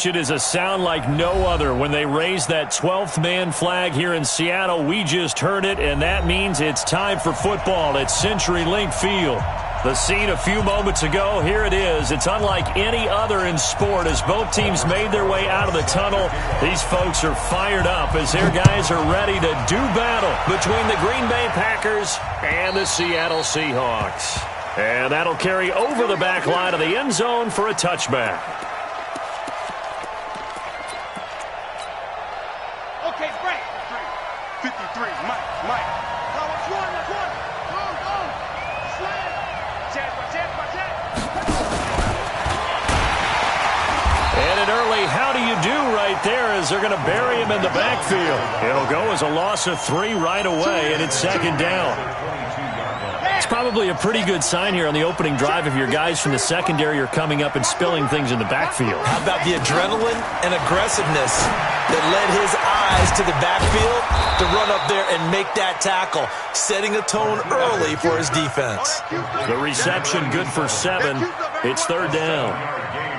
It is a sound like no other when they raise that 12th man flag here in Seattle. We just heard it, and that means it's time for football at CenturyLink Field. The scene a few moments ago, here it is. It's unlike any other in sport as both teams made their way out of the tunnel. These folks are fired up as their guys are ready to do battle between the Green Bay Packers and the Seattle Seahawks. And that'll carry over the back line of the end zone for a touchback. Okay, break. 53, Mike. That's one. Go. Slam. Watch it. And an early how do you do right there as they're going to bury him in the backfield. It'll go as a loss of 3 right away, and it's second down. It's probably a pretty good sign here on the opening drive if your guys from the secondary are coming up and spilling things in the backfield. How about the adrenaline and aggressiveness that led his eyes to the backfield to run up there and make that tackle, setting a tone early for his defense. The reception good for 7. It's third down.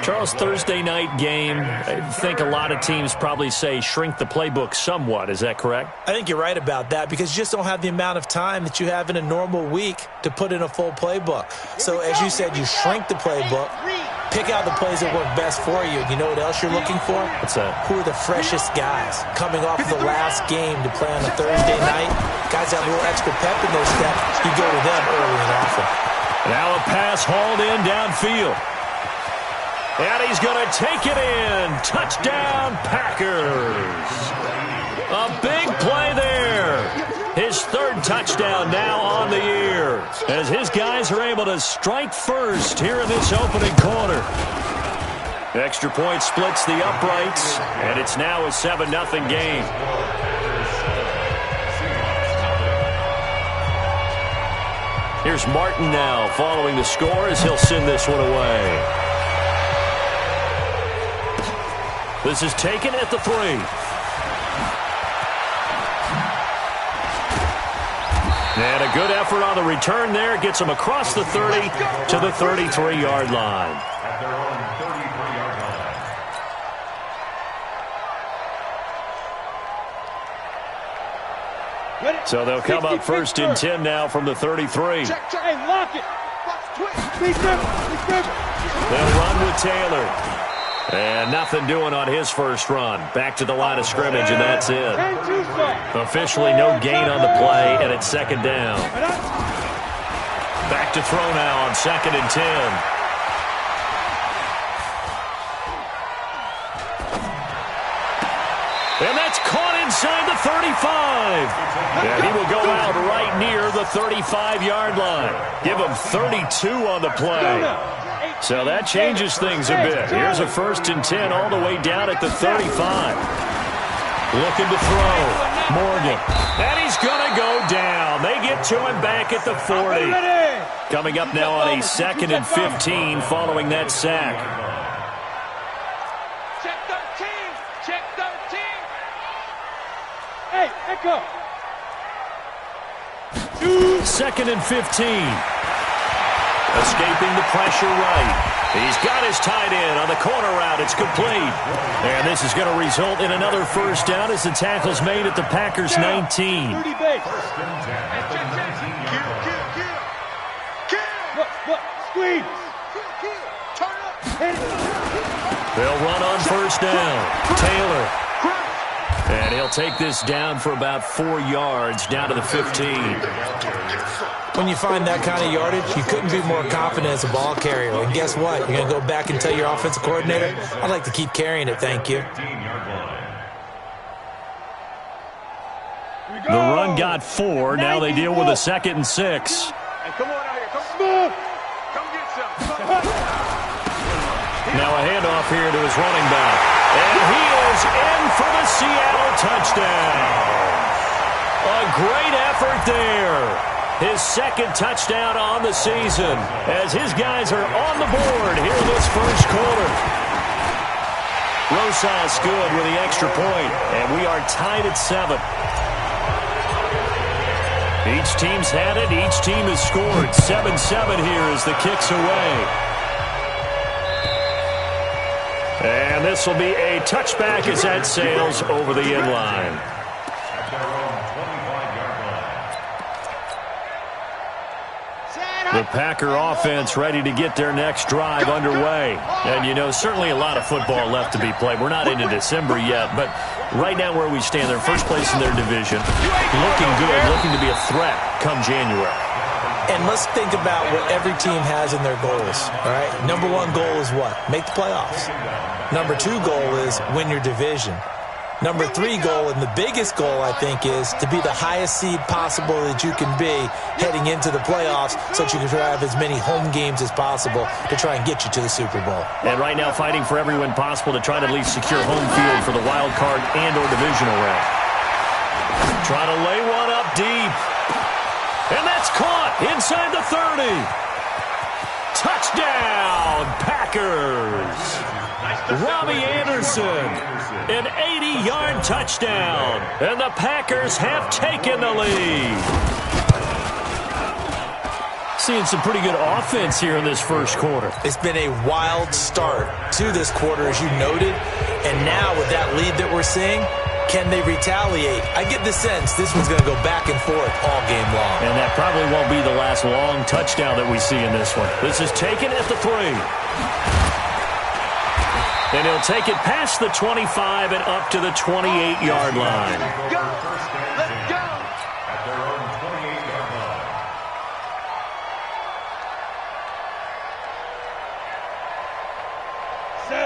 Charles, Thursday night game, I think a lot of teams probably say shrink the playbook somewhat. Is that correct? I think you're right about that because you just don't have the amount of time that you have in a normal week to put in a full playbook. So as you said, you shrink the playbook, pick out the plays that work best for you. You know what else you're looking for? What's that? Who are the freshest guys coming off of the last game to play on a Thursday night? Guys have a little extra pep in their step. You go to them early and often. Now a pass hauled in downfield. And he's going to take it in. Touchdown, Packers. A big play there. His third touchdown now on the year as his guys are able to strike first here in this opening quarter. Extra point splits the uprights, and it's now a 7-0 game. Here's Martin now following the score as he'll send this one away. This is taken at the 3. And a good effort on the return there. Gets him across the 30 to the 33-yard line. So they'll come up first and 10 now from the 33. Hey, lock it. They'll run with Taylor. And nothing doing on his first run. Back to the line of scrimmage, and that's it. Officially no gain on the play, and it's second down. Back to throw now on 2nd and 10. And that's caught inside the 35. And he will go out right near the 35-yard line. Give him 32 on the play. So that changes things a bit. Here's a 1st and 10 all the way down at the 35. Looking to throw. Morgan. And he's going to go down. They get to him back at the 40. Coming up now on a 2nd and 15 following that sack. Check 13. Hey, echo. 2nd and 15. Escaping the pressure right. He's got his tight end on the corner route. It's complete. And this is going to result in another first down as the tackle's made at the Packers 19. Squeeze. They'll run on first down. Taylor. And he'll take this down for about 4 yards down to the 15. When you find that kind of yardage, you couldn't be more confident as a ball carrier. And guess what? You're going to go back and tell your offensive coordinator, I'd like to keep carrying it, thank you. The run got 4. Now they deal with a 2nd and 6. Hey, come on out here. Come get some. Now a handoff here to his running back. And he is in for the Seattle touchdown. A great effort there. His 2nd touchdown on the season as his guys are on the board here in this first quarter. Rosas good with the extra point, and we are tied at 7. Each team's had it. Each team has scored. 7-7 here as the kick's away. And this will be a touchback as that sails over the end line. The Packer offense ready to get their next drive underway. And, you know, certainly a lot of football left to be played. We're not into December yet, but right now where we stand, they're first place in their division. Looking good, looking to be a threat come January. And let's think about what every team has in their goals, all right? Number one goal is what? Make the playoffs. Number two goal is win your division. Number three goal, and the biggest goal, I think, is to be the highest seed possible that you can be heading into the playoffs so that you can have as many home games as possible to try and get you to the Super Bowl. And right now fighting for every win possible to try to at least secure home field for the wild card and or divisional round. Trying to lay one up deep. And that's caught inside the 30. Touchdown, Packers. Robbie Anderson, an 80-yard touchdown, and the Packers have taken the lead. Seeing some pretty good offense here in this first quarter. It's been a wild start to this quarter, as you noted, and now with that lead that we're seeing, can they retaliate? I get the sense this one's going to go back and forth all game long. And that probably won't be the last long touchdown that we see in this one. This is taken at the 3. And he'll take it past the 25 and up to the 28-yard line. Let's go. At their own 28-yard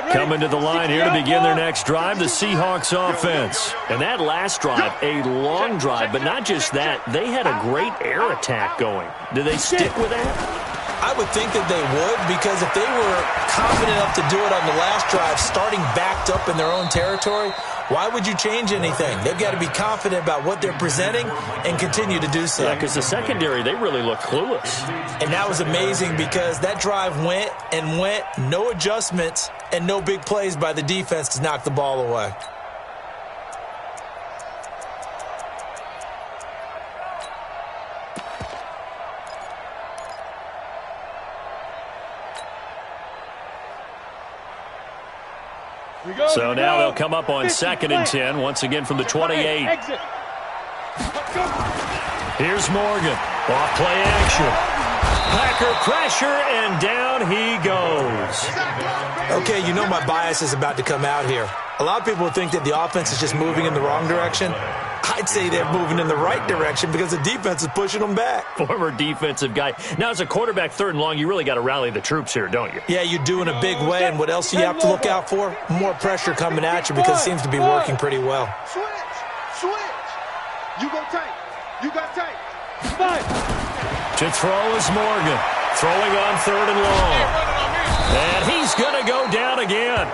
line. Coming to the line here to begin their next drive, the Seahawks offense. And that last drive, a long drive, but not just that. They had a great air attack going. Do they stick with that? I would think that they would, because if they were confident enough to do it on the last drive, starting backed up in their own territory, why would you change anything? They've got to be confident about what they're presenting and continue to do so. Yeah, because the secondary, they really look clueless. And that was amazing because that drive went and went, no adjustments and no big plays by the defense to knock the ball away. So now they'll come up on 2nd and 10, once again from the 28. Here's Morgan. Off play action. Packer pressure, and down he goes. Okay, you know my bias is about to come out here. A lot of people think that the offense is just moving in the wrong direction. I'd say they're moving in the right direction because the defense is pushing them back. Former defensive guy. Now, as a quarterback, 3rd and long, you really got to rally the troops here, don't you? Yeah, you do in a big way. And what else do you have to look out for? More pressure coming at you because it seems to be working pretty well. Switch. You go tight. You got tight. To throw is Morgan. Throwing on 3rd and long. And he's going to go down again.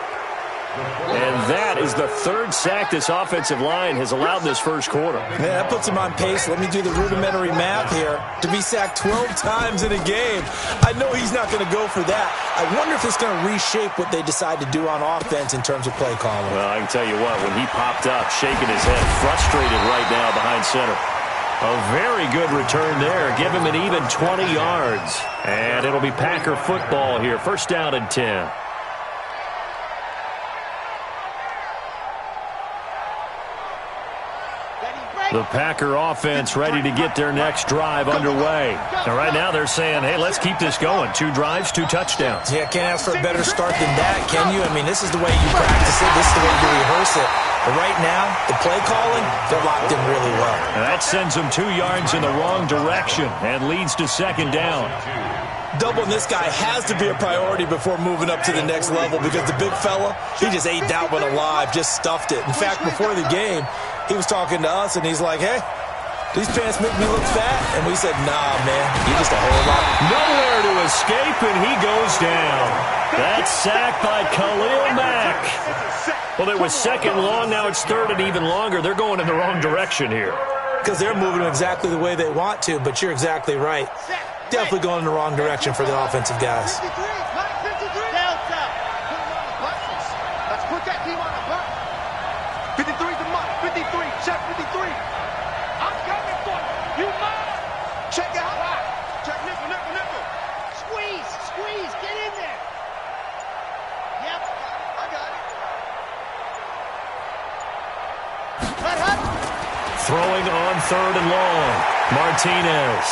And that is the 3rd sack this offensive line has allowed this first quarter. Man, that puts him on pace. Let me do the rudimentary math here. To be sacked 12 times in a game, I know he's not going to go for that. I wonder if it's going to reshape what they decide to do on offense in terms of play calling. Well, I can tell you what, when he popped up, shaking his head, frustrated right now behind center. A very good return there. Give him an even 20 yards. And it'll be Packer football here. 1st down and 10. The Packer offense ready to get their next drive underway. And right now they're saying, hey, let's keep this going. 2 drives, 2 touchdowns. Yeah, can't ask for a better start than that, can you? I mean, this is the way you practice it. This is the way you rehearse it. But right now, the play calling, they're locked in really well. And that sends them 2 yards in the wrong direction and leads to 2nd down. Doubling this guy has to be a priority before moving up to the next level because the big fella, he just ate that one alive, just stuffed it. In fact, before the game, he was talking to us, and he's like, hey, these pants make me look fat. And we said, nah, man, you're just a whole lot. Nowhere to escape, and he goes down. That's sacked by Khalil Mack. Well, it was 2nd long, now it's 3rd and even longer. They're going in the wrong direction here. Because they're moving exactly the way they want to, but you're exactly right. Definitely going in the wrong direction for the offensive guys. Let's put that team on the bus. 53 the month. 53. Check 53. I'm coming for you. You must. Check out. Check nickel. Squeeze. Get in there. Yep. I got it. Throwing on 3rd and long. Martinez.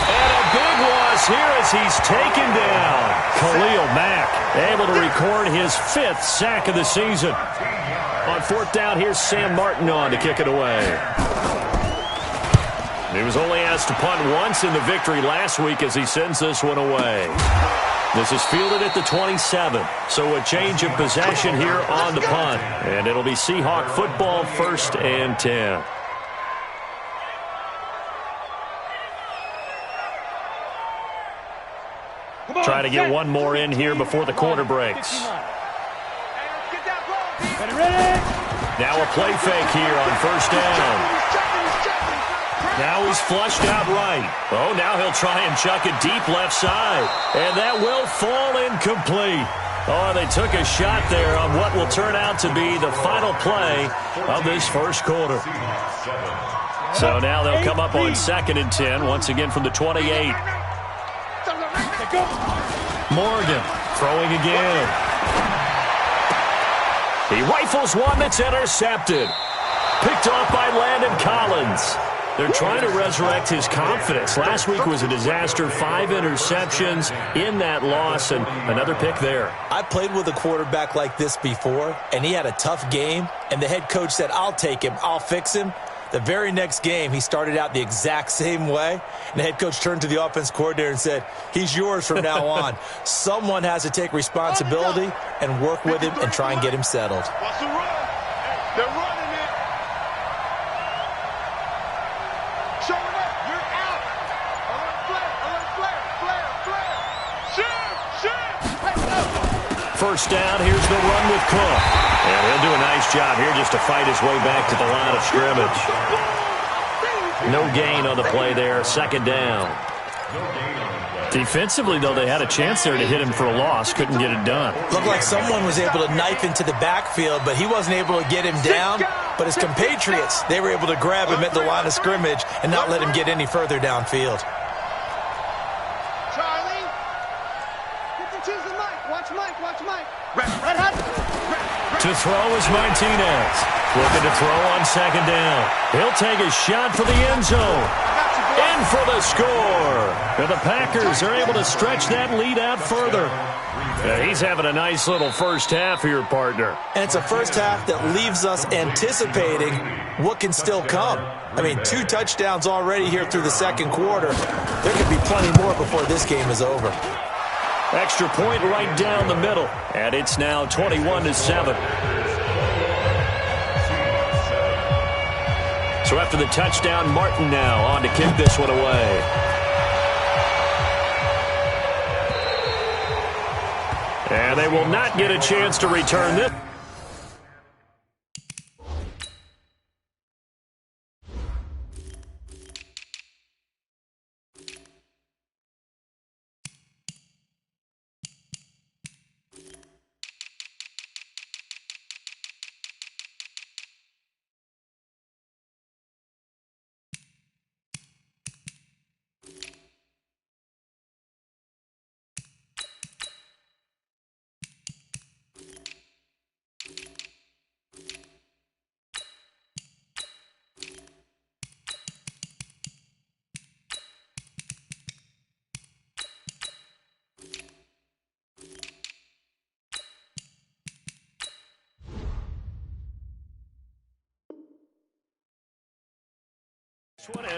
And a big loss here as he's taken down. Khalil Mack able to record his 5th sack of the season. On 4th down, here's Sam Martin on to kick it away. He was only asked to punt once in the victory last week as he sends this one away. This is fielded at the 27. So a change of possession here on the punt. And it'll be Seahawk football, 1st and 10. Try to get one more in here before the quarter breaks. Now a play fake here on 1st down. Now he's flushed out right. Oh, now he'll try and chuck it deep left side. And that will fall incomplete. Oh, they took a shot there on what will turn out to be the final play of this 1st quarter. So now they'll come up on 2nd and 10, once again from the 28. Morgan throwing again. He rifles one that's intercepted. Picked off by Landon Collins. They're trying to resurrect his confidence. Last week was a disaster. 5 interceptions in that loss, and another pick there. I played with a quarterback like this before, and he had a tough game, and the head coach said, I'll take him, I'll fix him. The very next game, he started out the exact same way, and the head coach turned to the offense coordinator and said, he's yours from now on. Someone has to take responsibility and work with him and try and get him settled. They're running it. Showing up. You're out. Flare. Shoot. 1st down. Here's the run with Cook. And he'll do a nice job here just to fight his way back to the line of scrimmage. No gain on the play there. 2nd down. Defensively, though, they had a chance there to hit him for a loss. Couldn't get it done. Looked like someone was able to knife into the backfield, but he wasn't able to get him down. But his compatriots, they were able to grab him at the line of scrimmage and not let him get any further downfield. Charlie. Choose the mic. Watch Mike. To throw is Martinez. Looking to throw on 2nd down. He'll take a shot for the end zone. In for the score. And the Packers are able to stretch that lead out further. He's having a nice little 1st half here, partner. And it's a 1st half that leaves us anticipating what can still come. I mean, 2 touchdowns already here through the 2nd quarter. There could be plenty more before this game is over. Extra point right down the middle. And it's now 21-7. So after the touchdown, Martin now on to kick this one away. And they will not get a chance to return this.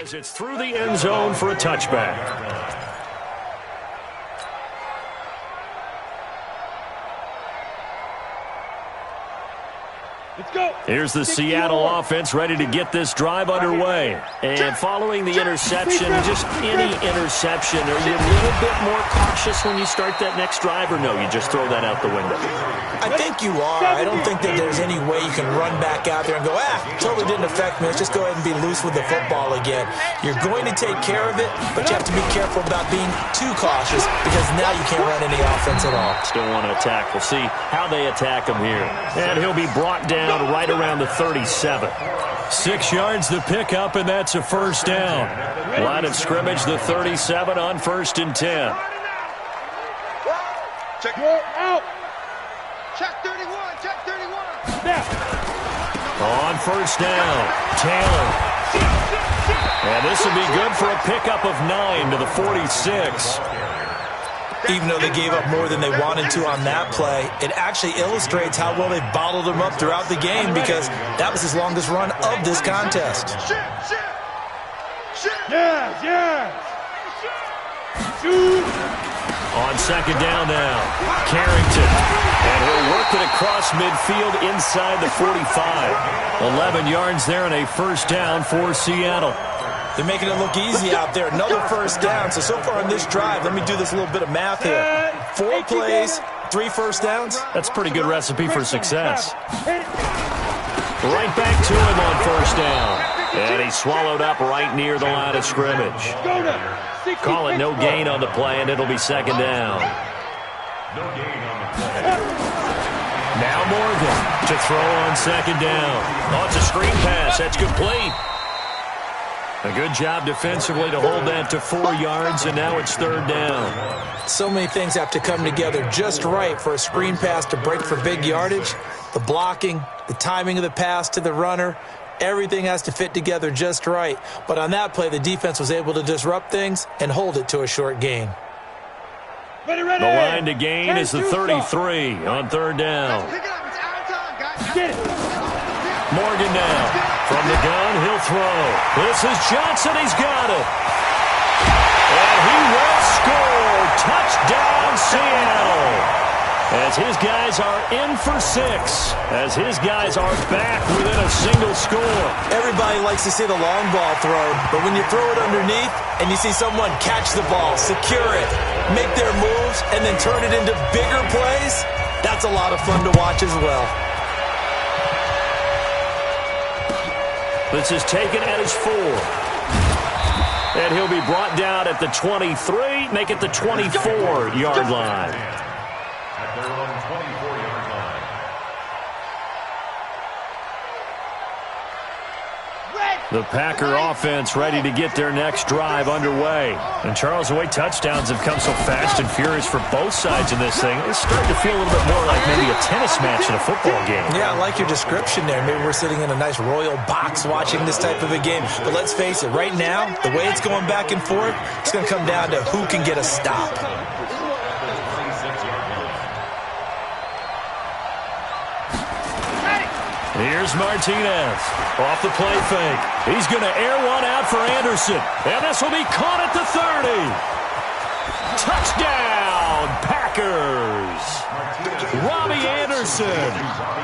As it's through the end zone for a touchback. Let's go. Here's the Seattle offense ready to get this drive underway. And following the interception, just any interception, are you a little bit more cautious when you start that next drive, or no, you just throw that out the window? I think you are. I don't think that there's any way you can run back out there and go, totally didn't affect me. Let's just go ahead and be loose with the football again. You're going to take care of it, but you have to be careful about being too cautious because now you can't run any offense at all. Still want to attack. We'll see how they attack him here. And he'll be brought down right around the 37. 6 yards the pickup, and that's a 1st down. Line of scrimmage, the 37 on 1st and 10. Check out. Check 31. Now. On first down, Taylor. And this will be good for a pickup of 9 to the 46. Even though they gave up more than they wanted to on that play, it actually illustrates how well they bottled them up throughout the game, because that was his longest run of this contest. On second down now, Carrington. And he'll work it across midfield inside the 45. 11 yards there and a first down for Seattle. They're making it look easy out there. Another first down. So far on this drive, let me do this little bit of math here. 4 plays, 3 first downs. That's a pretty good recipe for success. Right back to him on first down. And he's swallowed up right near the line of scrimmage. Call it no gain on the play, and it'll be second down. Now Morgan to throw on second down. Oh, it's a screen pass. That's complete. A good job defensively to hold that to 4 yards, and now it's third down. So many things have to come together just right for a screen pass to break for big yardage. The blocking, the timing of the pass to the runner, everything has to fit together just right. But on that play, the defense was able to disrupt things and hold it to a short gain. Ready. The line to gain is the 33 on third down. Get it. Morgan now. From the gun, he'll throw. This is Johnson. He's got it. And he will score. Touchdown, Seattle. As his guys are in for 6. As his guys are back within a single score. Everybody likes to see the long ball thrown, but when you throw it underneath and you see someone catch the ball, secure it, make their moves, and then turn it into bigger plays, that's a lot of fun to watch as well. This is taken at his 4. And he'll be brought down at the 23, make it the 24-yard line. At their own 24-yard line. The Packer offense ready to get their next drive underway. And Charles, the way touchdowns have come so fast and furious for both sides in this thing, it's starting to feel a little bit more like maybe a tennis match in a football game. Yeah, I like your description there. Maybe we're sitting in a nice royal box watching this type of a game. But let's face it, right now, the way it's going back and forth, it's going to come down to who can get a stop. Here's Martinez off the play fake. He's going to air one out for Anderson. And this will be caught at the 30. Touchdown, Packers. Robbie Anderson.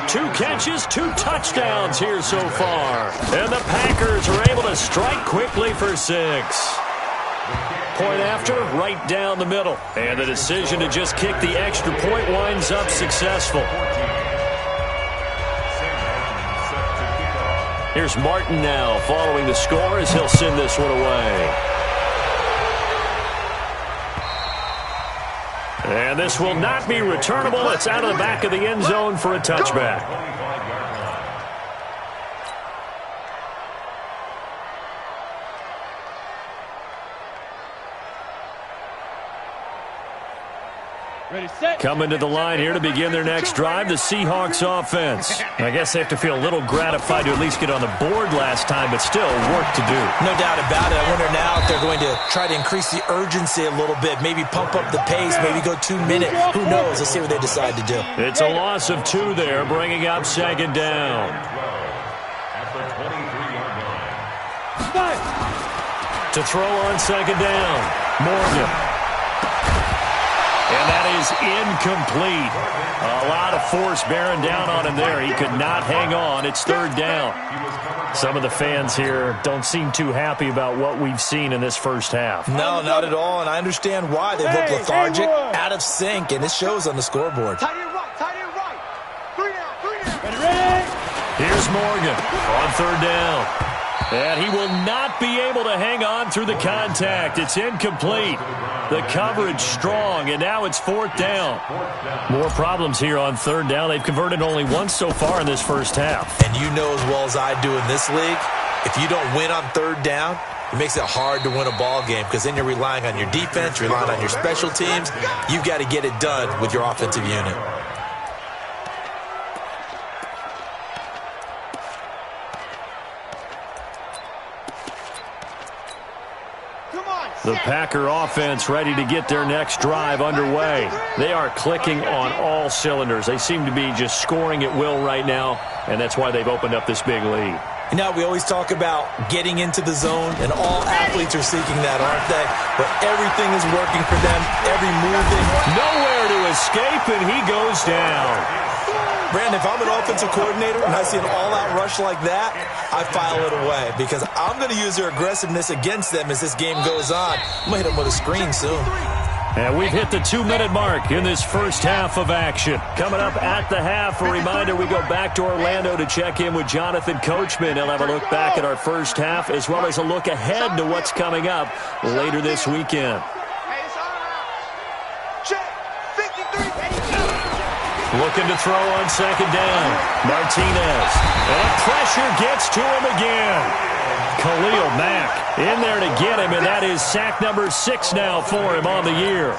2 catches, 2 touchdowns here so far. And the Packers are able to strike quickly for 6. Point after, right down the middle. And the decision to just kick the extra point winds up successful. Here's Martin now following the score as he'll send this one away. And this will not be returnable. It's out of the back of the end zone for a touchback. Ready, set. Coming to the line here to begin their next drive, the Seahawks offense. I guess they have to feel a little gratified to at least get on the board last time, but still work to do. No doubt about it. I wonder now if they're going to try to increase the urgency a little bit, maybe pump up the pace, maybe go 2 minute. Who knows? Let's see what they decide to do. It's a loss of 2 there, bringing up second down. At the 23-yard line. To throw on second down, Morgan. And that is incomplete. A lot of force bearing down on him there. He could not hang on. It's third down. Some of the fans here don't seem too happy about what we've seen in this first half. No, not at all, and I understand why. They look lethargic, out of sync, and it shows on the scoreboard. Tight end right, tight end right. 3 down. Ready. Here's Morgan on third down. And he will not be able to hang on through the contact. It's incomplete. The coverage strong, and now it's fourth down. More problems here on third down. They've converted only once so far in this first half. And you know as well as I do in this league, if you don't win on third down, it makes it hard to win a ball game because then you're relying on your defense, you're relying on your special teams. You've got to get it done with your offensive unit. The Packer offense ready to get their next drive underway. They are clicking on all cylinders. They seem to be just scoring at will right now, and that's why they've opened up this big lead. You know, we always talk about getting into the zone, and all athletes are seeking that, aren't they? But everything is working for them, every move. Nowhere to escape, and he goes down. Brandon, if I'm an offensive coordinator and I see an all-out rush like that, I file it away because I'm going to use their aggressiveness against them as this game goes on. I'm going to hit them with a screen soon. And we've hit the 2-minute mark in this first half of action. Coming up at the half, a reminder, we go back to Orlando to check in with Jonathan Coachman. He'll have a look back at our first half as well as a look ahead to what's coming up later this weekend. Looking to throw on second down. Martinez. And pressure gets to him again. Khalil Mack in there to get him, and that is sack number 6 now for him on the year.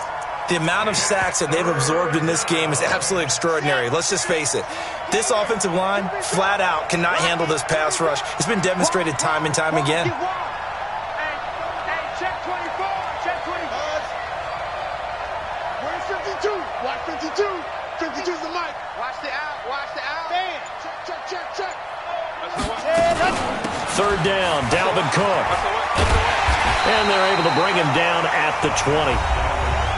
The amount of sacks that they've absorbed in this game is absolutely extraordinary. Let's just face it. This offensive line, flat out, cannot handle this pass rush. It's been demonstrated time and time again. Check 24. Check 24. Where's 52? Watch 52. 52's the mic. Watch the out. Watch the out. Check. Third down, Dalvin Cook. And they're able to bring him down at the 20.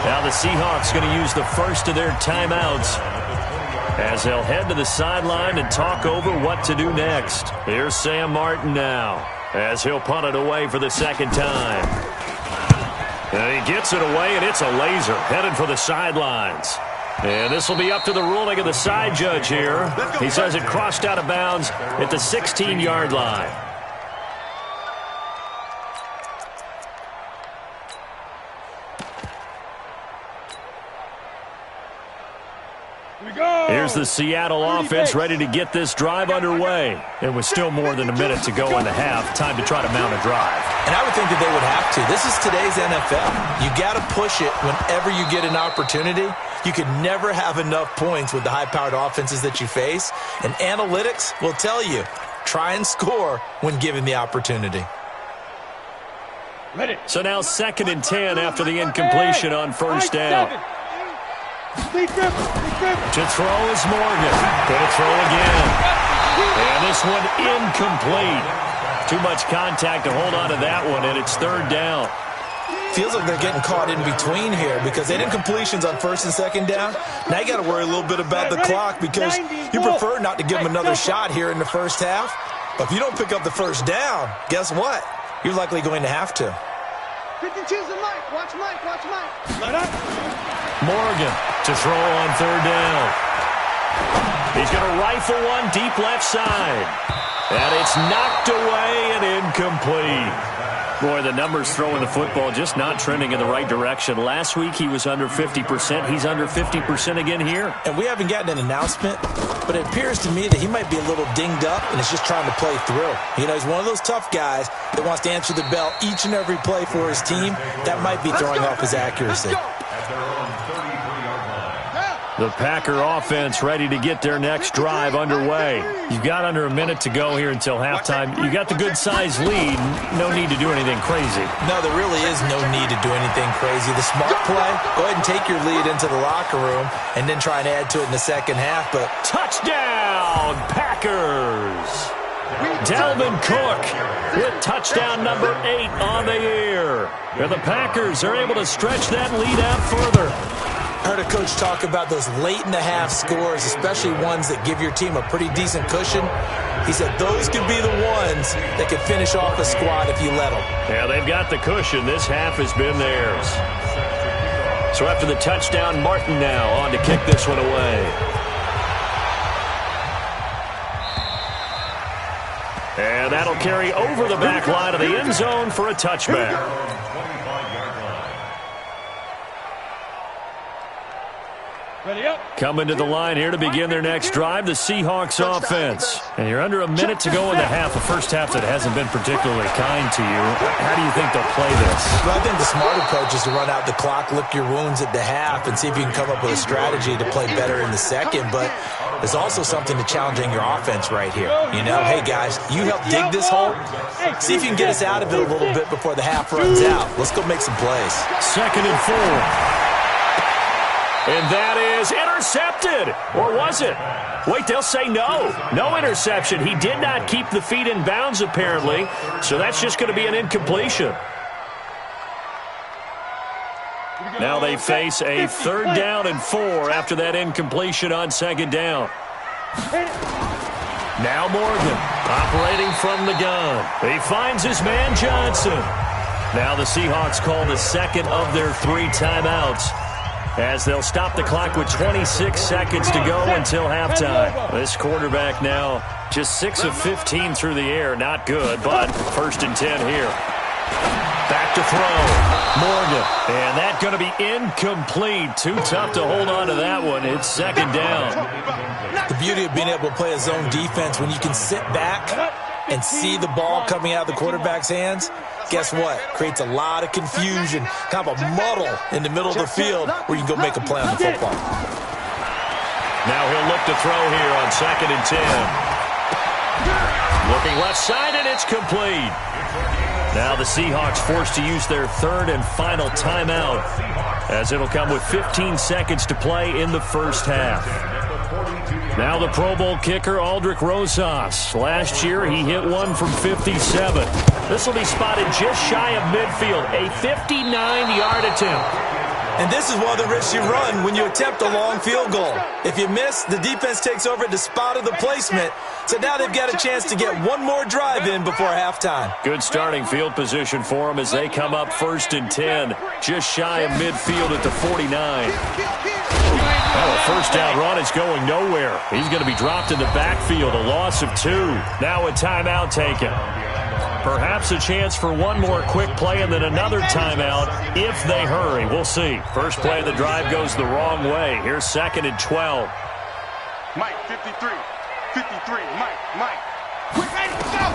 Now the Seahawks going to use the first of their timeouts as they'll head to the sideline and talk over what to do next. Here's Sam Martin now as he'll punt it away for the second time. And he gets it away, and it's a laser headed for the sidelines. And this will be up to the ruling of the side judge here. He says it crossed out of bounds at the 16-yard line. Here's the Seattle offense ready to get this drive underway. And with still more than a minute to go in the half, time to try to mount a drive. And I would think that they would have to. This is today's NFL. You got to push it whenever you get an opportunity. You can never have enough points with the high-powered offenses that you face. And analytics will tell you, try and score when given the opportunity. So now 2nd and 10 after the incompletion on first down. To throw is Morgan. Going to throw again. And this one incomplete. Too much contact to hold on to that one, and it's third down. Feels like they're getting caught in between here because they did incompletions on first and second down. Now you got to worry a little bit about the clock because you prefer not to give them another shot here in the first half. But if you don't pick up the first down, guess what? You're likely going to have to. 52's the mic. Watch Mike. Watch Mike. Morgan to throw on third down. He's going to rifle one deep left side. And it's knocked away and incomplete. Boy, the numbers throwing the football just not trending in the right direction. Last week he was under 50%. He's under 50% again here. And we haven't gotten an announcement, but it appears to me that he might be a little dinged up and is just trying to play through. You know, he's one of those tough guys that wants to answer the bell each and every play for his team. That might be throwing off his accuracy. The Packer offense ready to get their next drive underway. You've got under a minute to go here until halftime. You got the good-sized lead. No need to do anything crazy. No, there really is no need to do anything crazy. The smart play, go ahead and take your lead into the locker room and then try and add to it in the second half. But touchdown, Packers! Dalvin Cook with touchdown number 8 on the year. And the Packers are able to stretch that lead out further. I heard a coach talk about those late-in-the-half scores, especially ones that give your team a pretty decent cushion. He said those could be the ones that could finish off a squad if you let them. Yeah, they've got the cushion. This half has been theirs. So after the touchdown, Martin now on to kick this one away. And that'll carry over the back line of the end zone for a touchback. Coming to the line here to begin their next drive, the Seahawks offense. And you're under a minute to go in the half, a first half that hasn't been particularly kind to you. How do you think they'll play this? Well, I think the smart approach is to run out the clock, lick your wounds at the half, and see if you can come up with a strategy to play better in the second. But There's also something to challenging your offense right here. You know, hey, guys, you help dig this hole. See if you can get us out of it a little bit before the half runs out. Let's go make some plays. 2nd and 4. And that is intercepted. Or was it? Wait, they'll say no. No interception. He did not keep the feet in bounds, apparently. So that's just going to be an incompletion. Now they face a 3rd down and 4 after that incompletion on 2nd down. Now Morgan operating from the gun. He finds his man Johnson. Now the Seahawks call the 2nd of their 3 timeouts, as they'll stop the clock with 26 seconds to go until halftime. This quarterback now just 6 of 15 through the air. Not good, but 1st and 10 here. Back to throw. Morgan. And that's going to be incomplete. Too tough to hold on to that one. It's 2nd down. The beauty of being able to play a zone defense, when you can sit back and see the ball coming out of the quarterback's hands, guess what? Creates a lot of confusion, kind of a muddle in the middle of the field where you can go make a play on the football. Now he'll look to throw here on 2nd and 10. Looking left side, and it's complete. Now the Seahawks forced to use their 3rd and final timeout, as it'll come with 15 seconds to play in the first half. Now the Pro Bowl kicker, Aldrick Rosas. Last year, he hit one from 57. This will be spotted just shy of midfield, a 59-yard attempt. And this is one of the risks you run when you attempt a long field goal. If you miss, the defense takes over at the spot of the placement. So now they've got a chance to get one more drive in before halftime. Good starting field position for them as they come up 1st and 10, just shy of midfield at the 49. Well, a 1st down run is going nowhere. He's going to be dropped in the backfield, a loss of 2. Now a timeout taken. Perhaps a chance for one more quick play and then another timeout if they hurry. We'll see. First play of the drive goes the wrong way. Here's 2nd and 12. Mike, 53. 53. Mike. Quick, ready, go!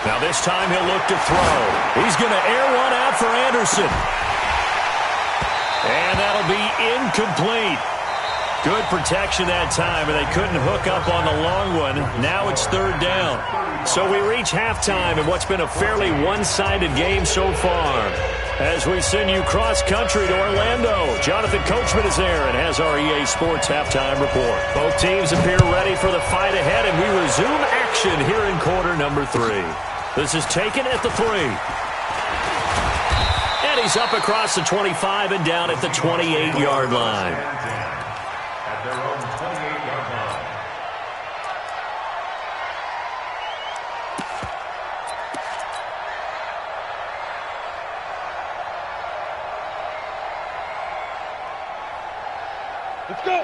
Now this time he'll look to throw. He's going to air one out for Anderson. And that'll be incomplete. Good protection that time, and they couldn't hook up on the long one. Now it's 3rd down. So we reach halftime in what's been a fairly one-sided game so far. As we send you cross-country to Orlando, Jonathan Coachman is there and has our EA Sports halftime report. Both teams appear ready for the fight ahead, and we resume action here in quarter number 3. This is taken at the 3. And he's up across the 25 and down at the 28-yard line. At their own 28-yard line.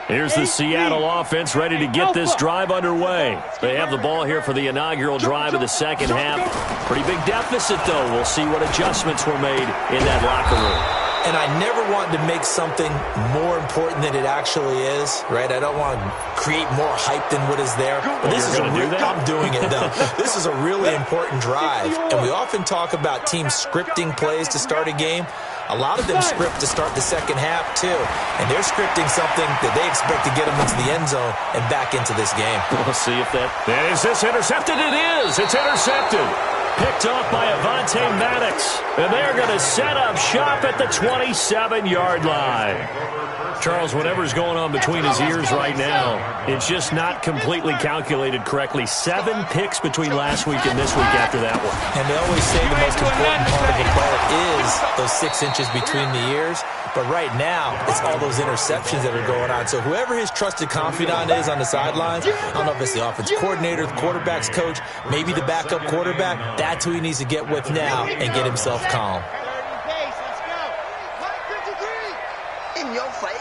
Here's the Seattle offense ready to get this drive underway. They have the ball here for the inaugural drive of the 2nd half. Pretty big deficit, though. We'll see what adjustments were made in that locker room. And I never want to make something more important than it actually is, right? I don't want to create more hype than what is there. But this is I'm doing it, though. This is a really important drive. And we often talk about teams scripting plays to start a game. A lot of them script to start the 2nd half, too. And they're scripting something that they expect to get them into the end zone and back into this game. We'll see if that... Is this intercepted? It is. It's intercepted. Picked off by Avonte Maddox. And they're going to set up shop at the 27-yard line. Charles, whatever's going on between his ears right now, it's just not completely calculated correctly. 7 picks between last week and this week after that one. And they always say the most important part of the play is those 6 inches between the ears. But right now, it's all those interceptions that are going on. So whoever his trusted confidant is on the sidelines, I don't know if it's the offense coordinator, the quarterback's coach, maybe the backup quarterback, that's who he needs to get with now and get himself calm. In your face.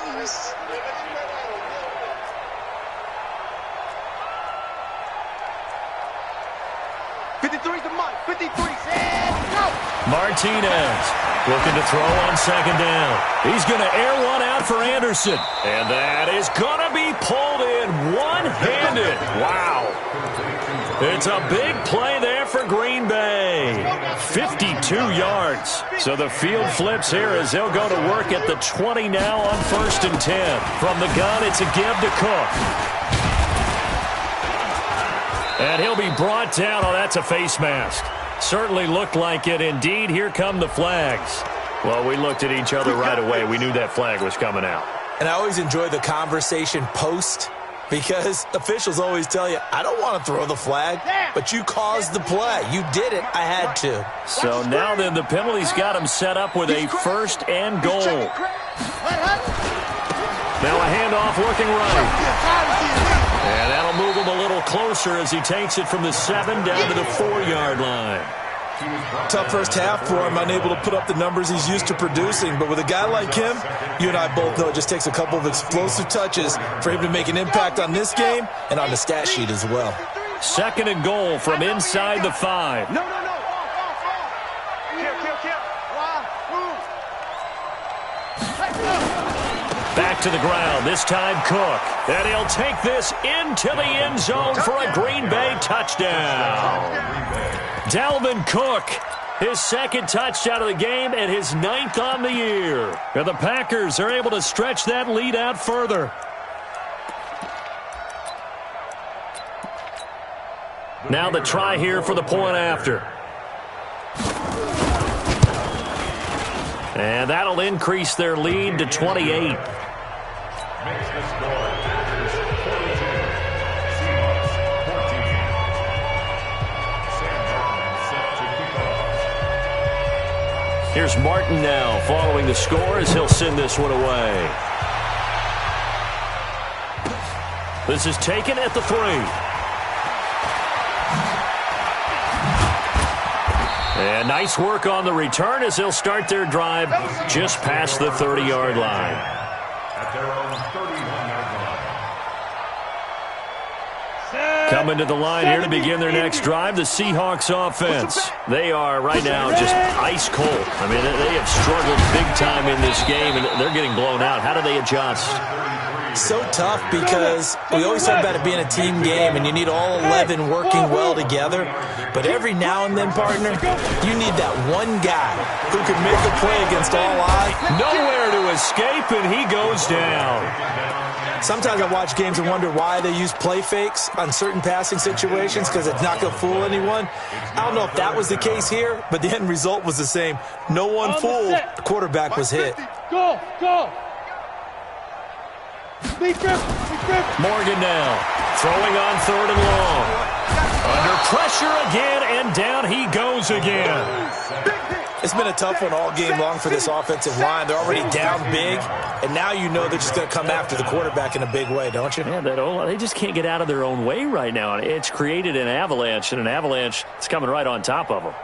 The Mike, 53, and go! Martinez looking to throw on 2nd down. He's going to air one out for Anderson. And that is going to be pulled in one-handed. Wow. It's a big play there for Green Bay. 52 yards. So the field flips here as they'll go to work at the 20 now on 1st and 10. From the gun, it's a give to Cook. And he'll be brought down. Oh, that's a face mask. Certainly looked like it. Indeed, here come the flags. Well, we looked at each other right away. We knew that flag was coming out. And I always enjoy the conversation post, because officials always tell you, I don't want to throw the flag, but you caused the play. You did it. I had to. So now then, the penalty's got him set up with a 1st and goal. Now a handoff looking right. And that'll move him a little closer as he takes it from the 7 down to the 4-yard line. Tough first half for him, unable to put up the numbers he's used to producing. But with a guy like him, you and I both know it just takes a couple of explosive touches for him to make an impact on this game and on the stat sheet as well. 2nd and goal from inside the 5. No. Kill. Back to the ground, this time Cook. And he'll take this into the end zone for a Green Bay touchdown. Dalvin Cook, his 2nd touchdown of the game and his 9th on the year. And the Packers are able to stretch that lead out further. Now the try here for the point after. And that'll increase their lead to 28. Makes the score. Packers 42. Seahawks 14. Sam Martin set to kick off. Here's Martin now following the score as he'll send this one away. This is taken at the 3. And nice work on the return as they'll start their drive just past the 30-yard line. At their own 31-yard line. Coming to the line here to begin their next drive, the Seahawks offense. They are right now just ice cold. I mean, they have struggled big time in this game, and they're getting blown out. How do they adjust? So tough, because we always talk about it being a team game and you need all 11 working well together. But every now and then, partner, you need that one guy who can make a play against all odds. Nowhere to escape, and he goes down. Sometimes I watch games and wonder why they use play fakes on certain passing situations, because it's not going to fool anyone. I don't know if that was the case here, but the end result was the same. No one fooled. The quarterback was hit. Go. Morgan now, throwing on 3rd and long. Under pressure again, and down he goes again. It's been a tough one all game long for this offensive line. They're already down big, and now you know they're just going to come after the quarterback in a big way, don't you? Yeah, they just can't get out of their own way right now. It's created an avalanche, and an avalanche is coming right on top of them.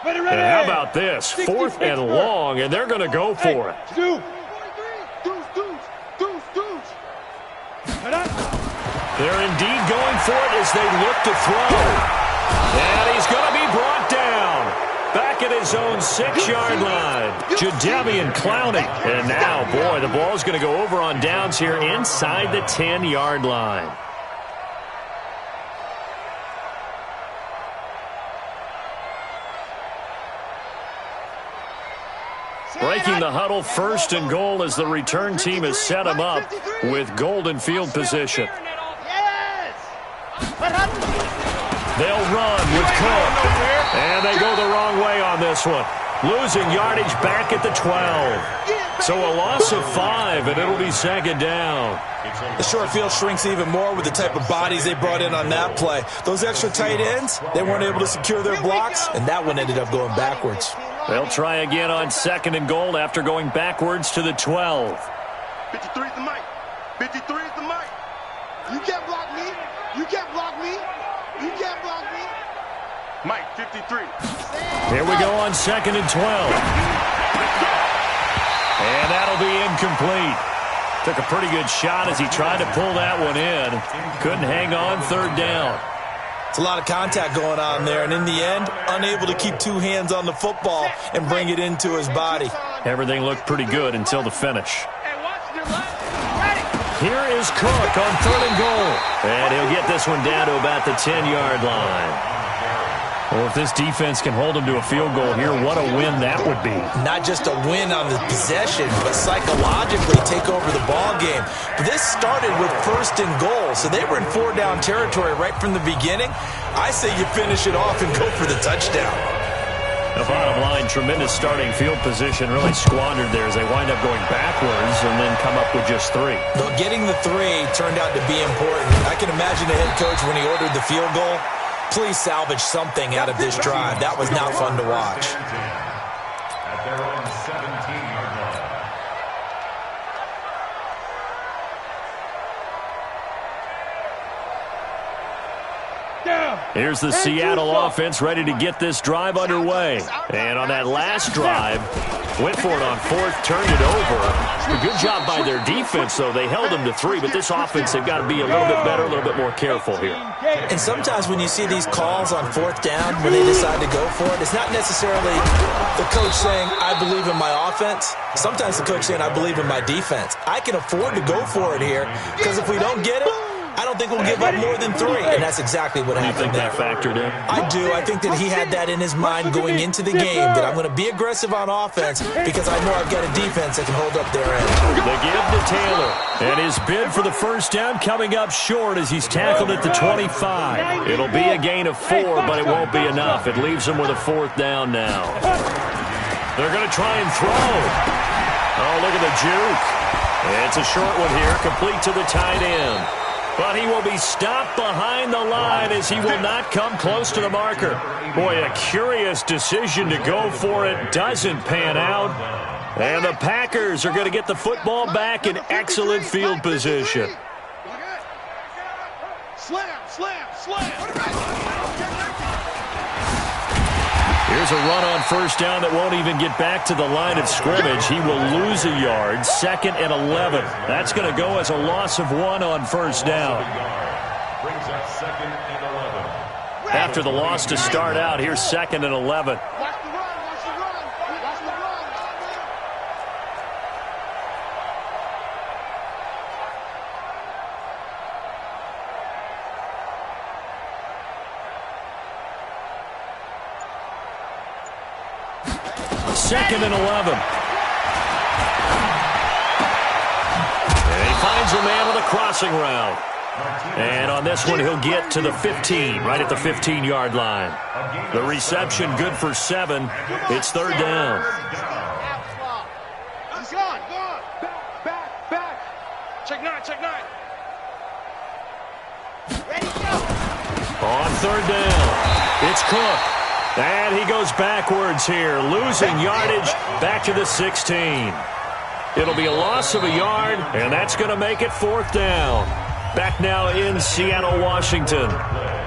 Ready. And how about this? 4th and long, and they're going to go for it. They're indeed going for it as they look to throw. And he's going to be brought down. Back at his own 6-yard line. Jadeveon Clowney. And now, boy, the ball's going to go over on downs here inside the 10-yard line. Breaking the huddle, 1st and goal as the return team has set him up with golden field position. They'll run with Cook. And they go the wrong way on this one. Losing yardage back at the 12. So a loss of 5, and it'll be 2nd down. The short field shrinks even more with the type of bodies they brought in on that play. Those extra tight ends, they weren't able to secure their blocks, and that one ended up going backwards. They'll try again on 2nd and goal after going backwards to the 12. 53 is the mic. 53 is the mic. You can't block me. You can't block me. You can't block me. Mike, 53. Here we go on 2nd and 12. And that'll be incomplete. Took a pretty good shot as he tried to pull that one in. Couldn't hang on 3rd down. It's a lot of contact going on there, and in the end, unable to keep 2 hands on the football and bring it into his body. Everything looked pretty good until the finish. Here is Cook on 3rd and goal. And he'll get this one down to about the 10-yard line. Well, if this defense can hold them to a field goal here, what a win that would be. Not just a win on the possession, but psychologically take over the ball game. But this started with 1st and goal, so they were in 4-down territory right from the beginning. I say you finish it off and go for the touchdown. The bottom line, tremendous starting field position, really squandered there as they wind up going backwards and then come up with just 3. Though getting the 3 turned out to be important. I can imagine the head coach when he ordered the field goal. Please salvage something out of this drive. That was not fun to watch. At their own 17-yard line. Here's the Seattle offense ready to get this drive underway. And on that last drive, went for it on 4th, turned it over. A good job by their defense, though. They held them to 3, but this offense, they've got to be a little bit better, a little bit more careful here. And sometimes when you see these calls on 4th down, when they decide to go for it, it's not necessarily the coach saying, I believe in my offense. Sometimes the coach saying, I believe in my defense. I can afford to go for it here, because if we don't get it, I don't think we'll give up more than 3, and that's exactly what happened there. You think that factored in? I do. I think that he had that in his mind going into the game, that I'm going to be aggressive on offense because I know I've got a defense that can hold up their end. They give to Taylor, and his bid for the 1st down coming up short as he's tackled at the 25. It'll be a gain of 4, but it won't be enough. It leaves him with a 4th down now. They're going to try and throw. Oh, look at the juke. It's a short one here, complete to the tight end. But he will be stopped behind the line as he will not come close to the marker. Boy, a curious decision to go for it. Doesn't pan out. And the Packers are going to get the football back in excellent field position. Slam, slam, slam. Here's a run on 1st down that won't even get back to the line of scrimmage. He will lose a yard. 2nd and 11. That's going to go as a loss of 1 on 1st down. Brings up 2nd and 11. After the loss to start out, here's 2nd and 11. Watch the run, watch the run, watch the run. Second and 11. And he finds a man with a crossing route. And on this one, he'll get to the 15, right at the 15-yard line. The reception good for 7. It's 3rd down. He's gone. Back. Check 9. Ready, go. On 3rd down, it's Cook. And he goes backwards here, losing yardage back to the 16. It'll be a loss of a yard, and that's going to make it 4th down. Back now in Seattle, Washington.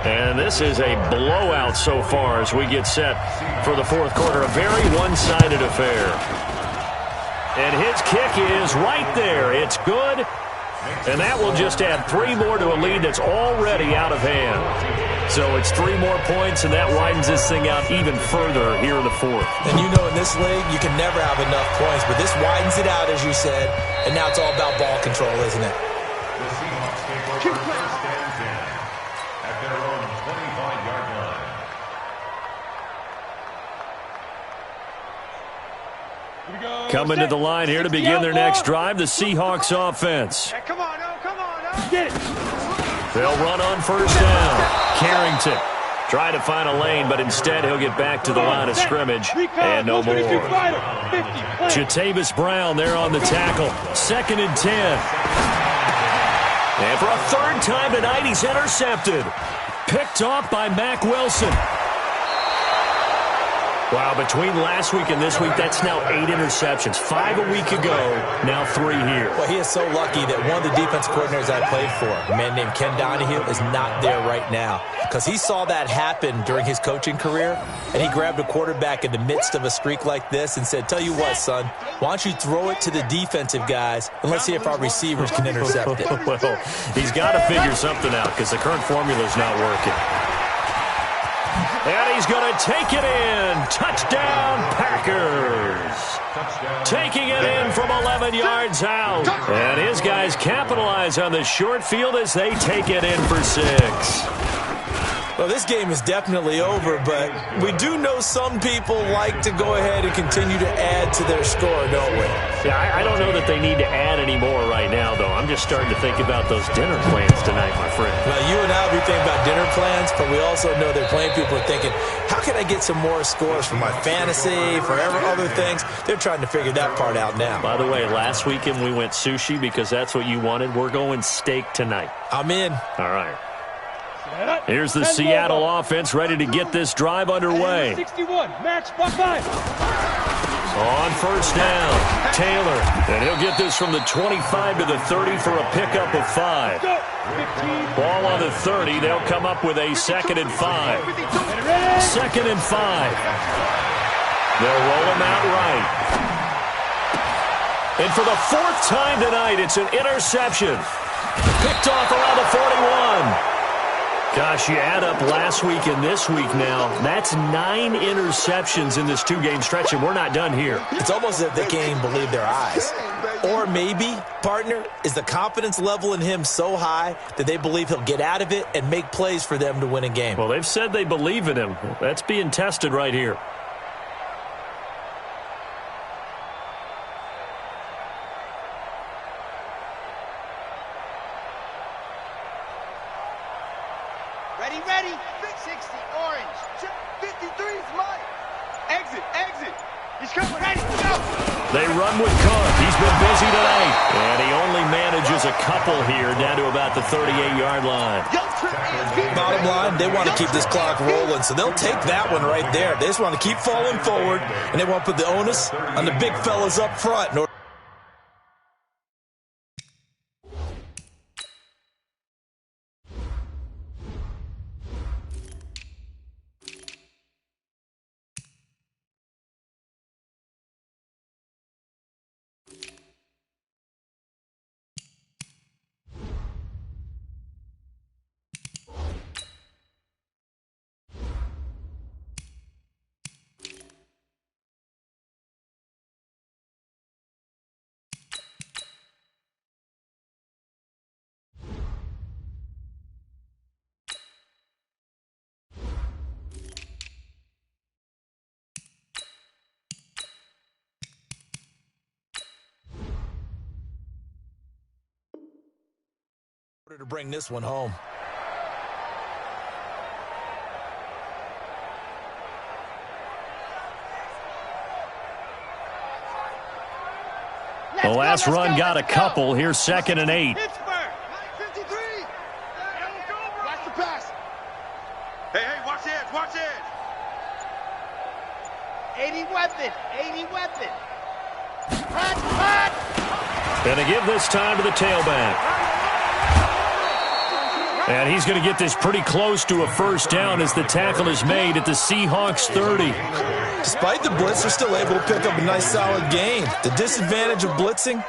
And this is a blowout so far as we get set for the 4th quarter. A very one-sided affair. And his kick is right there. It's good. And that will just add 3 more to a lead that's already out of hand. So it's 3 more points, and that widens this thing out even further here in the 4th. And you know in this league, you can never have enough points, but this widens it out, as you said, and now it's all about ball control, isn't it? The Seahawks take over 1st and 10 at their own 25-yard line. Coming to the line here to begin their next drive, the Seahawks offense. Hey, come on, now. Get it. They'll run on 1st down. Carrington trying to find a lane, but instead he'll get back to the line of scrimmage and no more. Jatavis Brown there on the tackle. 2nd and 10. And for a 3rd time tonight, he's intercepted. Picked off by Mack Wilson. Wow, between last week and this week, that's now 8 interceptions. 5 a week ago, now 3 here. Well, he is so lucky that one of the defense coordinators I played for, a man named Ken Donahue, is not there right now. Because he saw that happen during his coaching career, and he grabbed a quarterback in the midst of a streak like this and said, tell you what, son, why don't you throw it to the defensive guys, and let's see if our receivers can intercept it. Well, he's got to figure something out because the current formula is not working. And he's going to take it in. Touchdown, Packers. Taking it in from 11 yards out. And his guys capitalize on the short field as they take it in for 6. Well, this game is definitely over, but we do know some people like to go ahead and continue to add to their score, don't we? Yeah, I don't know that they need to add any more right now, though. I'm just starting to think about those dinner plans tonight, my friend. Well, you and I will be thinking about dinner plans, but we also know that plenty of people are thinking, how can I get some more scores for my fantasy, for other things? They're trying to figure that part out now. By the way, last weekend we went sushi because that's what you wanted. We're going steak tonight. I'm in. All right. Here's the Seattle offense ready to get this drive underway. 61, match by 5. On first down, Taylor. And he'll get this from the 25 to the 30 for a pickup of 5. Ball on the 30. They'll come up with a 2nd and 5. 2nd and 5. They'll roll him out right. And for the 4th time tonight, it's an interception. Picked off around the 41. Gosh, you add up last week and this week now, that's 9 interceptions in this 2-game stretch, and we're not done here. It's almost as if they can't even believe their eyes. Or maybe, partner, is the confidence level in him so high that they believe he'll get out of it and make plays for them to win a game. Well, they've said they believe in him. That's being tested right here. Ready. 60, orange. 53's Mike. Exit. He's coming. Ready, go. They run with Cook. He's been busy tonight. And he only manages a couple here down to about the 38-yard line. Bottom line, they want to keep this clock rolling, so they'll take that one right there. They just want to keep falling forward, and they want to put the onus on the big fellas up front in order. To bring this one home. The last run got a couple. Here's 2nd and 8. Pittsburgh, 53. Watch the pass. Hey, watch edge. 80 weapon. Hot. And they give this time to the tailback. And he's going to get this pretty close to a first down as the tackle is made at the Seahawks 30. Despite the blitz, they're still able to pick up a nice solid gain. The disadvantage of blitzing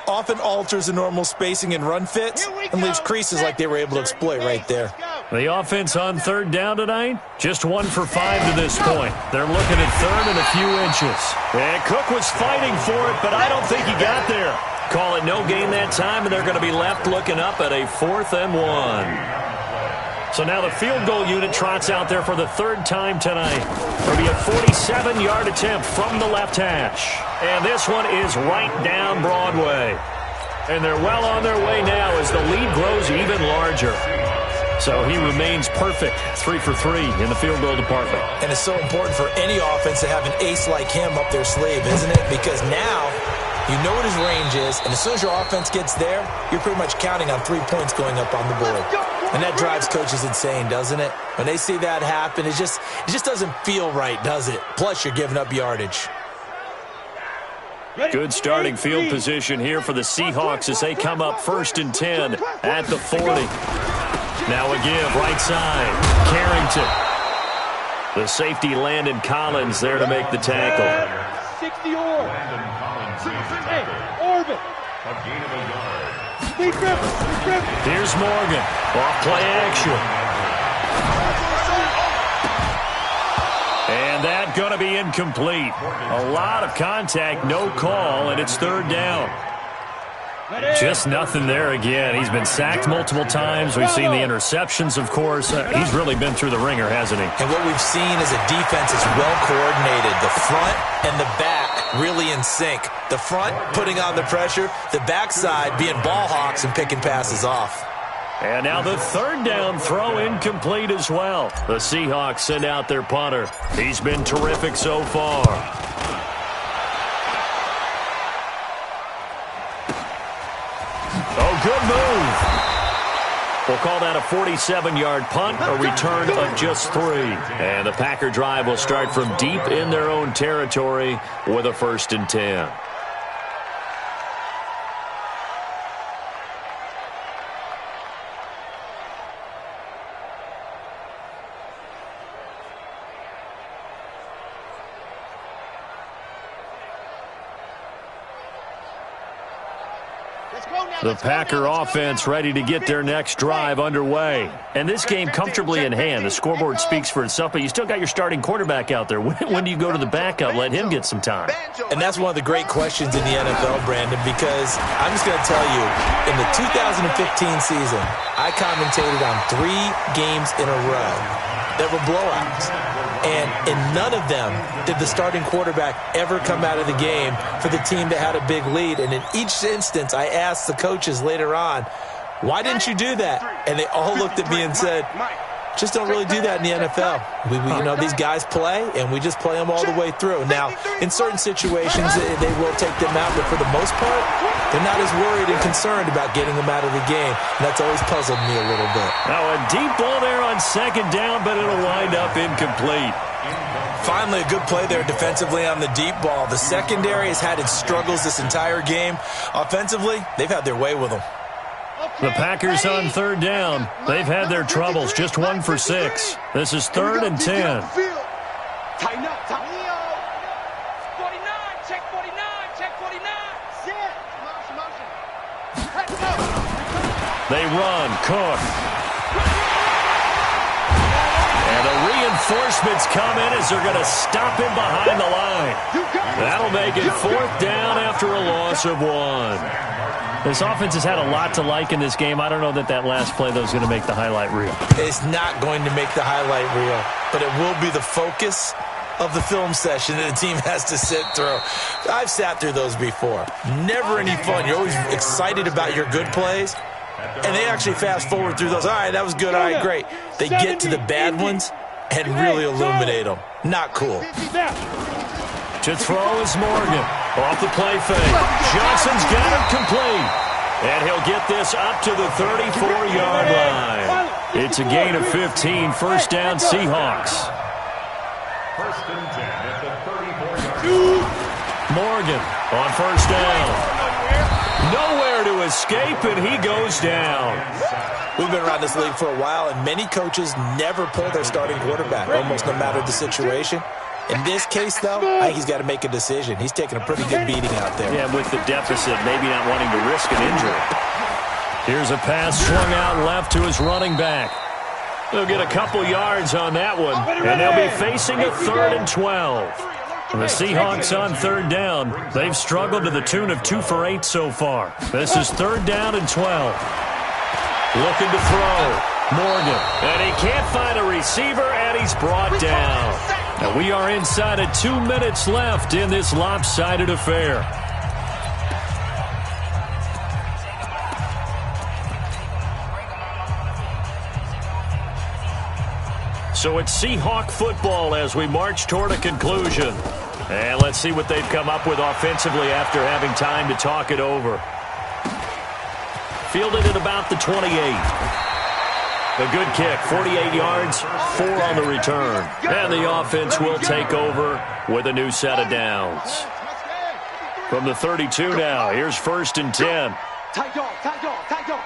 often alters the normal spacing and run fits and leaves creases like they were able to exploit right there. The offense on 3rd down tonight, just 1 for 5 to this point. They're looking at 3rd and a few inches. And Cook was fighting for it, but I don't think he got there. Call it no gain that time, and they're going to be left looking up at a 4th and 1. So now the field goal unit trots out there for the 3rd time tonight. It'll be a 47-yard attempt from the left hash. And this one is right down Broadway. And they're well on their way now as the lead grows even larger. So he remains perfect, 3 for 3 in the field goal department. And it's so important for any offense to have an ace like him up their sleeve, isn't it? Because now you know what his range is, and as soon as your offense gets there, you're pretty much counting on 3 points going up on the board. And that drives coaches insane, doesn't it? When they see that happen, it just doesn't feel right, does it? Plus, you're giving up yardage. Good starting field position here for the Seahawks as they come up 1st and 10 at the 40. Now a give, right side, Carrington. The safety Landon Collins there to make the tackle. 60 Orb. Hey, Orbit. A gain of a yard. Speed grip. Here's Morgan. Off play action. And that going to be incomplete. A lot of contact, no call, and it's 3rd down. Just nothing there again. He's been sacked multiple times. We've seen the interceptions, of course. He's really been through the ringer, hasn't he? And what we've seen is a defense that's well coordinated. The front and the back really in sync. The front putting on the pressure, the backside being ball hawks and picking passes off. And now the third down throw incomplete as well. The Seahawks send out their punter. He's been terrific so far. Oh, good move. We'll call that a 47-yard punt, a return of just 3. And the Packer drive will start from deep in their own territory with a 1st and 10. The Packer offense ready to get their next drive underway. And this game comfortably in hand. The scoreboard speaks for itself, but you still got your starting quarterback out there. When do you go to the backup? Let him get some time. And that's one of the great questions in the NFL, Brandon, because I'm just going to tell you, in the 2015 season, I commentated on 3 games in a row that were blowouts. And in none of them did the starting quarterback ever come out of the game for the team that had a big lead. And in each instance, I asked the coaches later on, why didn't you do that? And they all looked at me and said, just don't really do that in the NFL. You know, these guys play, and we just play them all the way through. Now, in certain situations, they will take them out, but for the most part, they're not as worried and concerned about getting them out of the game. And that's always puzzled me a little bit. Now, a deep ball there on 2nd down, but it'll wind up incomplete. Finally, a good play there defensively on the deep ball. The secondary has had its struggles this entire game. Offensively, they've had their way with them. The Packers on 3rd down. They've had their troubles. Just 1 for 6. This is 3rd and 10. Tighten up, tighten up. 49, check 49, check 49. Sit. Motion. They run. Cook. And the reinforcements come in as they're going to stop him behind the line. That'll make it 4th down after a loss of 1. This offense has had a lot to like in this game. I don't know that last play, though, is going to make the highlight reel. It's not going to make the highlight reel, but it will be the focus of the film session that the team has to sit through. I've sat through those before. Never any fun. You're always excited about your good plays, and they actually fast forward through those. All right, that was good. All right, great. They get to the bad ones and really illuminate them. Not cool. To throw is Morgan. Off the play fake. Johnson's got it complete. And he'll get this up to the 34-yard line. It's a gain of 15. 1st down, Seahawks. 1st and 10 at the 34-yard line. Morgan on 1st down. Nowhere to escape, and he goes down. We've been around this league for a while, and many coaches never pull their starting quarterback, almost no matter the situation. In this case, though, I think he's got to make a decision. He's taking a pretty good beating out there. Yeah, with the deficit, maybe not wanting to risk an injury. Here's a pass swung out left to his running back. They'll get a couple yards on that one, and they'll be facing a 3rd and 12. And the Seahawks on 3rd down. They've struggled to the tune of 2 for 8 so far. This is 3rd down and 12. Looking to throw. Morgan. And he can't find a receiver, and he's brought down. And we are inside of 2 minutes left in this lopsided affair. So it's Seahawk football as we march toward a conclusion. And let's see what they've come up with offensively after having time to talk it over. Fielded at about the 28. A good kick, 48 yards, 4 on the return. And the offense will take over with a new set of downs. From the 32 now, here's 1st and 10. Tight dog, tight dog, tight dog.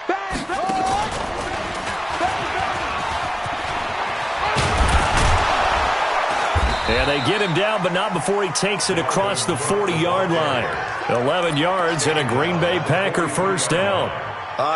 Bang, bang. And they get him down, but not before he takes it across the 40-yard line. 11 yards and a Green Bay Packer 1st down.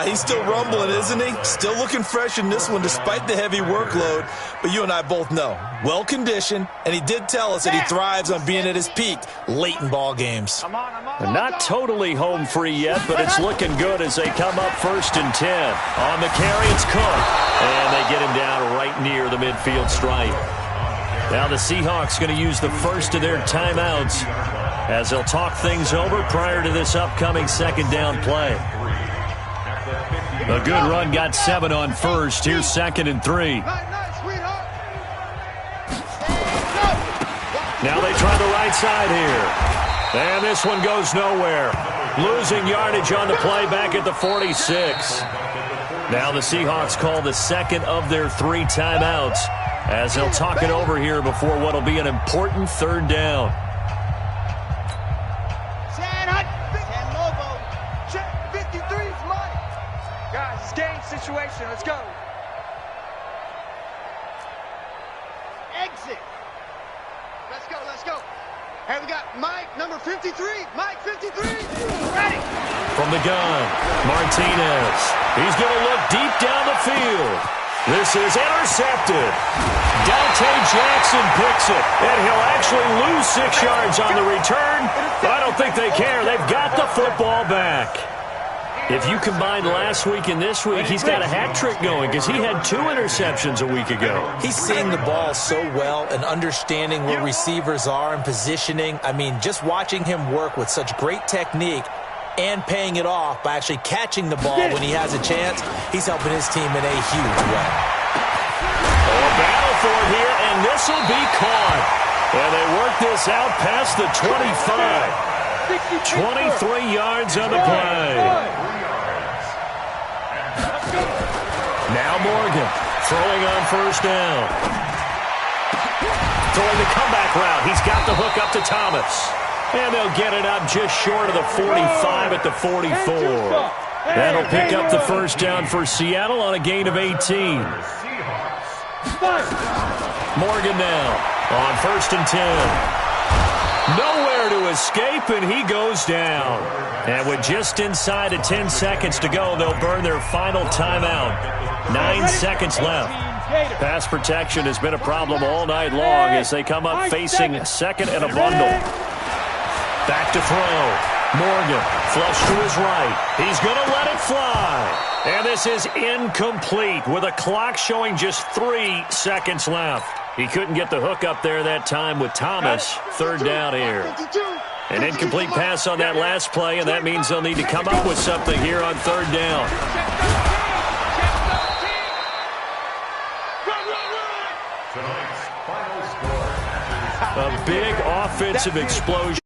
He's still rumbling, isn't he? Still looking fresh in this one despite the heavy workload. But you and I both know, well-conditioned, and he did tell us that he thrives on being at his peak late in ball games. Not totally home free yet, but it's looking good as they come up 1st and 10. On the carry, it's Cook. And they get him down right near the midfield stripe. Now the Seahawks going to use the first of their timeouts as they'll talk things over prior to this upcoming 2nd down play. A good run got 7 on 1st. Here's 2nd and 3. Now they try the right side here. And this one goes nowhere. Losing yardage on the play back at the 46. Now the Seahawks call the 2nd of their 3 timeouts as they'll talk it over here before what will be an important 3rd down. Situation. Let's go. Exit. Let's go. Let's go. Hey, we got Mike, number 53. Mike, 53. Ready. From the gun, Martinez. He's going to look deep down the field. This is intercepted. Dante Jackson picks it, and he'll actually lose 6 yards on the return. But I don't think they care. They've got the football back. If you combine last week and this week, he's got a hat trick going because he had 2 interceptions a week ago. He's seeing the ball so well and understanding where receivers are and positioning. I mean, just watching him work with such great technique and paying it off by actually catching the ball when he has a chance, he's helping his team in a huge way. A battle for it here, and this will be caught. And they work this out past the 25. 23 yards on the play. Now Morgan throwing on 1st down. Throwing the comeback route. He's got the hook up to Thomas. And they'll get it up just short of the 45 at the 44. That'll pick up the 1st down for Seattle on a gain of 18. Morgan now on 1st and 10. Nowhere to escape, and he goes down. And with just inside of 10 seconds to go, they'll burn their final timeout. 9 seconds left. Pass protection has been a problem all night long as they come up facing 2nd and a bundle. Back to throw. Morgan, flush to his right. He's going to let it fly. And this is incomplete with a clock showing just 3 seconds left. He couldn't get the hook up there that time with Thomas. 3rd down here. An incomplete pass on that last play, and that means they'll need to come up with something here on 3rd down. A big offensive explosion.